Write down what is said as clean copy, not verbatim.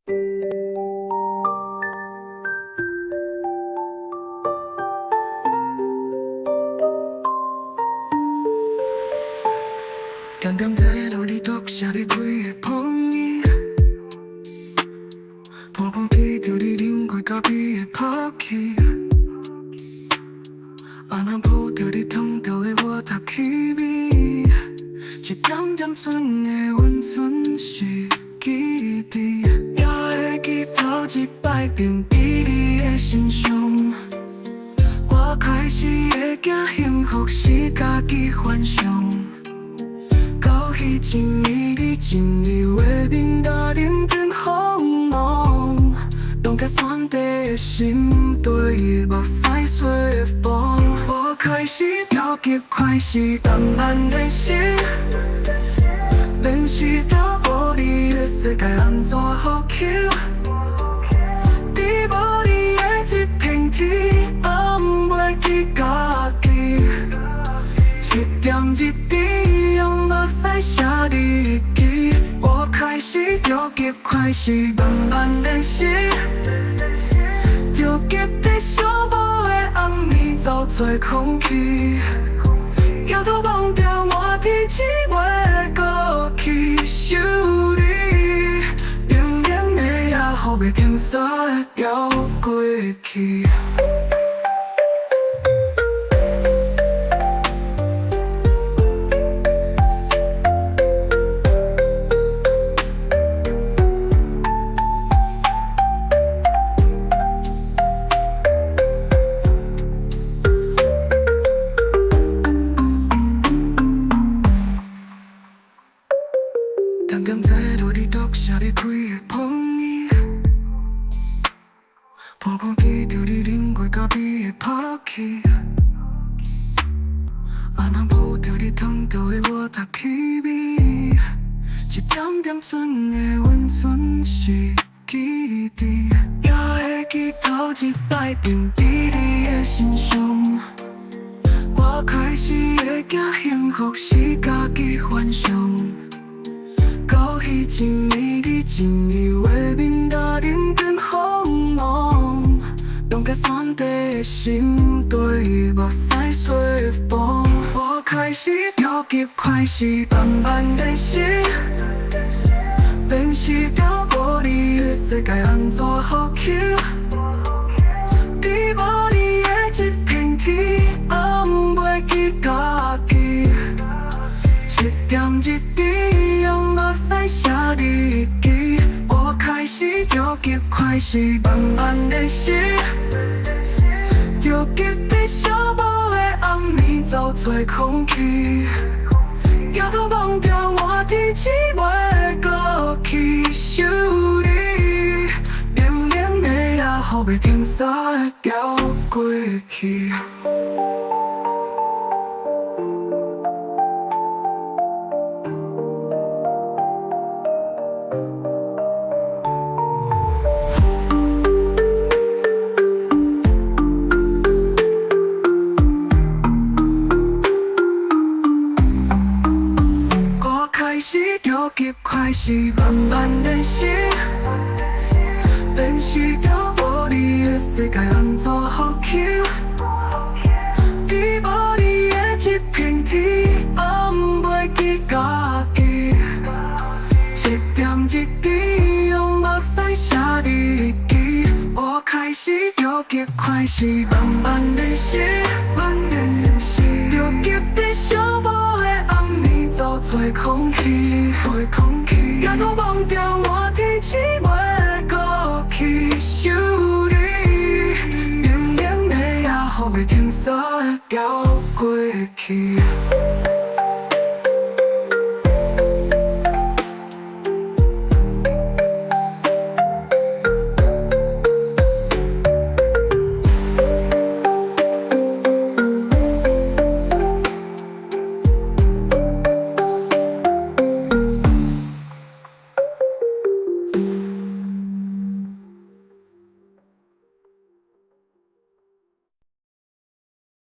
刚刚在路里落下的几个风雨，破风皮丢你淋过咖啡的抛弃，阿那抱着你疼到的我读起味，一点点存的温存是记忆，也会记头一摆变伫你的身上。我开始会惊幸福是家己幻想。彼前你真以为面搭人间风浪，拢甲山地的心对目屎随风。我开始着急，开始慢慢练习，练习到无你的世界安怎好扣。伫无你的一片天，我不袂记家己，一点一滴用目屎写日记。我开始着急，开始慢慢练习，着急在寂寞的暗暝走出空气，摇头忘掉我的只会过去想你，冷冷的夜雨袂停息的掉过去。刚刚在路里落下的几个风雨，破风皮丢你淋过咖啡的抛弃，阿那抱着你疼到的我读起味，一点点存的温存是记忆，也会记头一摆变伫你的身上。我开始会惊幸福是家己幻想。到彼前你真以为面搭人间风浪，拢甲山地的心对目屎随风。我开始着急，开始慢慢练习，练习到无你的世界安怎好扣。伫无你的一片天，我不袂记家己，一点一滴用目屎写日记。我开始着急，开始慢慢练习，着急在寂寞的暗暝走出空气，摇头忘掉我的只会过去想你，冷冷的夜雨袂停息的掉过去。开始着急，开始慢慢练习，练习到无你的世界安怎好扣。伫无你的一片天，我不袂记家己，一点一滴用目屎写日记。我开始着急，开始慢慢练习，着急在寂寞的暗暝走出空气，会